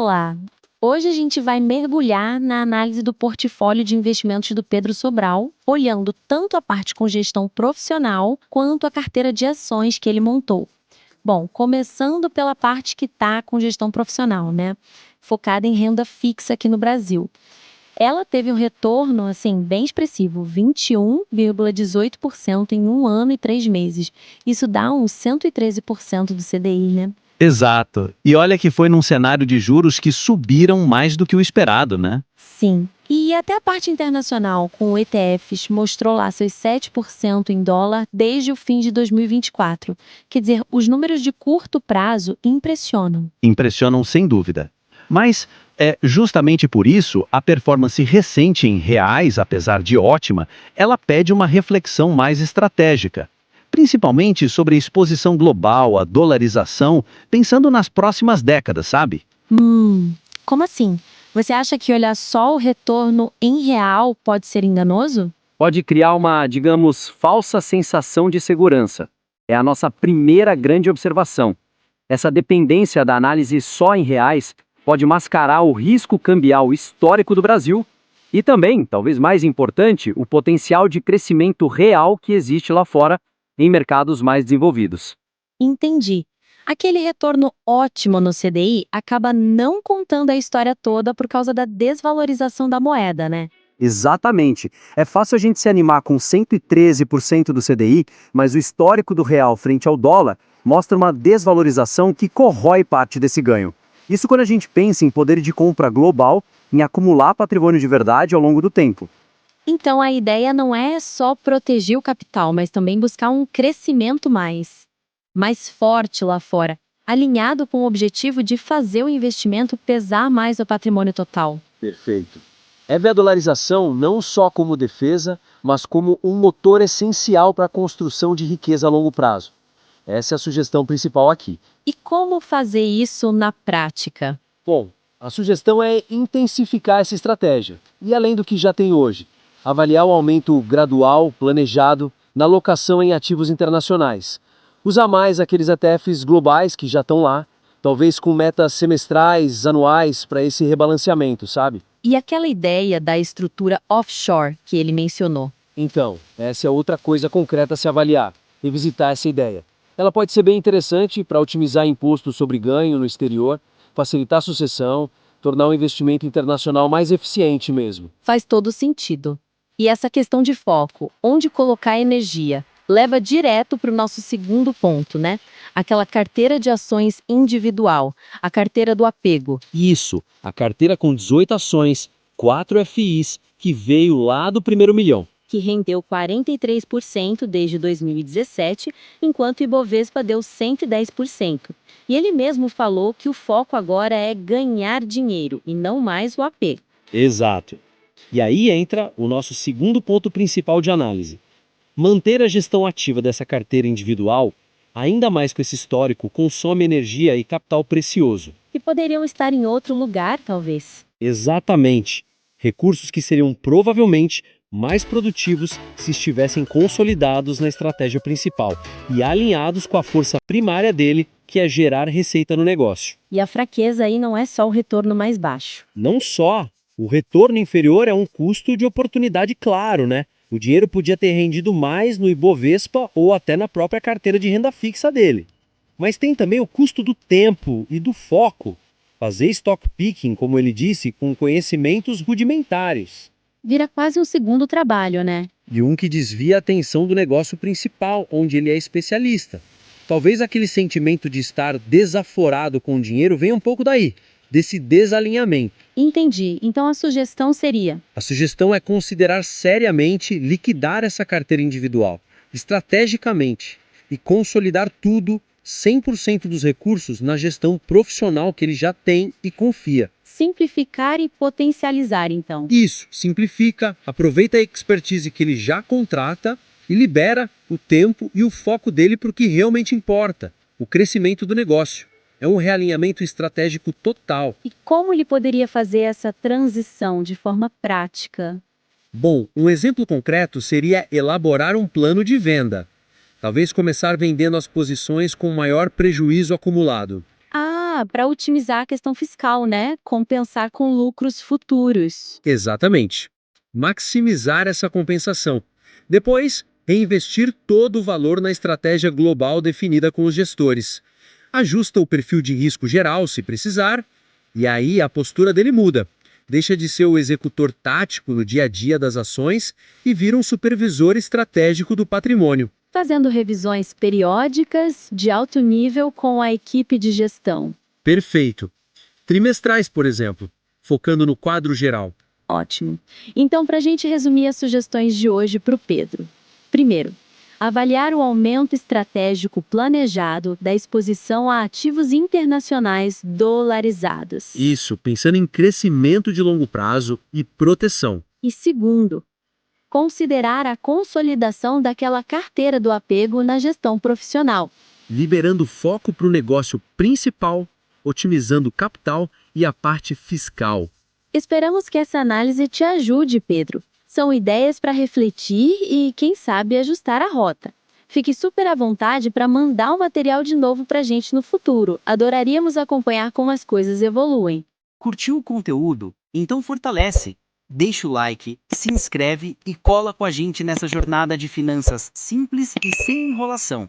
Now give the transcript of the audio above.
Olá! Hoje a gente vai mergulhar na análise do portfólio de investimentos do Pedro Sobral, olhando tanto a parte com gestão profissional quanto a carteira de ações que ele montou. Bom, começando pela parte que está com gestão profissional, né? Focada em renda fixa aqui no Brasil. Ela teve um retorno, assim, bem expressivo, 21,18% em 1 ano e 3 meses. Isso dá uns 113% do CDI, né? Exato. E olha que foi num cenário de juros que subiram mais do que o esperado, né? Sim. E até a parte internacional, com ETFs, mostrou lá seus 7% em dólar desde o fim de 2024. Quer dizer, os números de curto prazo impressionam. Impressionam sem dúvida. Mas é justamente por isso a performance recente em reais, apesar de ótima, ela pede uma reflexão mais estratégica. Principalmente sobre a exposição global, a dolarização, pensando nas próximas décadas, sabe? Como assim? Você acha que olhar só o retorno em real pode ser enganoso? Pode criar uma, digamos, falsa sensação de segurança. É a nossa primeira grande observação. Essa dependência da análise só em reais pode mascarar o risco cambial histórico do Brasil e também, talvez mais importante, o potencial de crescimento real que existe lá fora em mercados mais desenvolvidos. Entendi. Aquele retorno ótimo no CDI acaba não contando a história toda por causa da desvalorização da moeda, né? Exatamente. É fácil a gente se animar com 113% do CDI, mas o histórico do real frente ao dólar mostra uma desvalorização que corrói parte desse ganho. Isso quando a gente pensa em poder de compra global, em acumular patrimônio de verdade ao longo do tempo. Então a ideia não é só proteger o capital, mas também buscar um crescimento mais forte lá fora, alinhado com o objetivo de fazer o investimento pesar mais no patrimônio total. Perfeito. É ver a dolarização não só como defesa, mas como um motor essencial para a construção de riqueza a longo prazo. Essa é a sugestão principal aqui. E como fazer isso na prática? Bom, a sugestão é intensificar essa estratégia, e além do que já tem hoje, avaliar o aumento gradual, planejado, na alocação em ativos internacionais. Usar mais aqueles ETFs globais que já estão lá, talvez com metas semestrais, anuais, para esse rebalanceamento, sabe? E aquela ideia da estrutura offshore que ele mencionou? Então, essa é outra coisa concreta a se avaliar, revisitar essa ideia. Ela pode ser bem interessante para otimizar imposto sobre ganho no exterior, facilitar a sucessão, tornar o investimento internacional mais eficiente mesmo. Faz todo sentido. E essa questão de foco, onde colocar a energia, leva direto para o nosso segundo ponto, né? Aquela carteira de ações individual, a carteira do apego. Isso, a carteira com 18 ações, 4 FIs, que veio lá do primeiro milhão. Que rendeu 43% desde 2017, enquanto o Ibovespa deu 110%. E ele mesmo falou que o foco agora é ganhar dinheiro e não mais o apego. Exato. E aí entra o nosso segundo ponto principal de análise. Manter a gestão ativa dessa carteira individual, ainda mais com esse histórico, consome energia e capital precioso. Que poderiam estar em outro lugar, talvez. Exatamente. Recursos que seriam provavelmente mais produtivos se estivessem consolidados na estratégia principal e alinhados com a força primária dele, que é gerar receita no negócio. E a fraqueza aí não é só o retorno mais baixo. Não só, o retorno inferior é um custo de oportunidade claro, né? O dinheiro podia ter rendido mais no Ibovespa ou até na própria carteira de renda fixa dele. Mas tem também o custo do tempo e do foco. Fazer stock picking, como ele disse, com conhecimentos rudimentares. Vira quase um segundo trabalho, né? E um que desvia a atenção do negócio principal, onde ele é especialista. Talvez aquele sentimento de estar desaforado com o dinheiro venha um pouco daí, desse desalinhamento. Entendi. Então a sugestão seria: A sugestão é considerar seriamente liquidar essa carteira individual, estrategicamente, e consolidar tudo, 100% dos recursos, na gestão profissional que ele já tem e confia. simplificar e potencializar, então. Isso, simplifica, aproveita a expertise que ele já contrata e libera o tempo e o foco dele para o que realmente importa, o crescimento do negócio. É um realinhamento estratégico total. E como ele poderia fazer essa transição de forma prática? Bom, um exemplo concreto seria elaborar um plano de venda. Talvez começar vendendo as posições com maior prejuízo acumulado. Ah, para otimizar a questão fiscal, né? Compensar com lucros futuros. Exatamente. Maximizar essa compensação. Depois, reinvestir todo o valor na estratégia global definida com os gestores. Ajusta o perfil de risco geral, se precisar, e aí a postura dele muda. Deixa de ser o executor tático no dia a dia das ações e vira um supervisor estratégico do patrimônio. Fazendo revisões periódicas de alto nível com a equipe de gestão. Perfeito. Trimestrais, por exemplo, focando no quadro geral. Ótimo. Então, para a gente resumir as sugestões de hoje para o Pedro. Primeiro, avaliar o aumento estratégico planejado da exposição a ativos internacionais dolarizados. Isso, pensando em crescimento de longo prazo e proteção. E segundo, considerar a consolidação daquela carteira do apego na gestão profissional. Liberando foco para o negócio principal, otimizando o capital e a parte fiscal. Esperamos que essa análise te ajude, Pedro. São ideias para refletir e, quem sabe, ajustar a rota. Fique super à vontade para mandar um material de novo para a gente no futuro. Adoraríamos acompanhar como as coisas evoluem. Curtiu o conteúdo? Então fortalece. Deixa o like, se inscreve e cola com a gente nessa jornada de finanças simples e sem enrolação.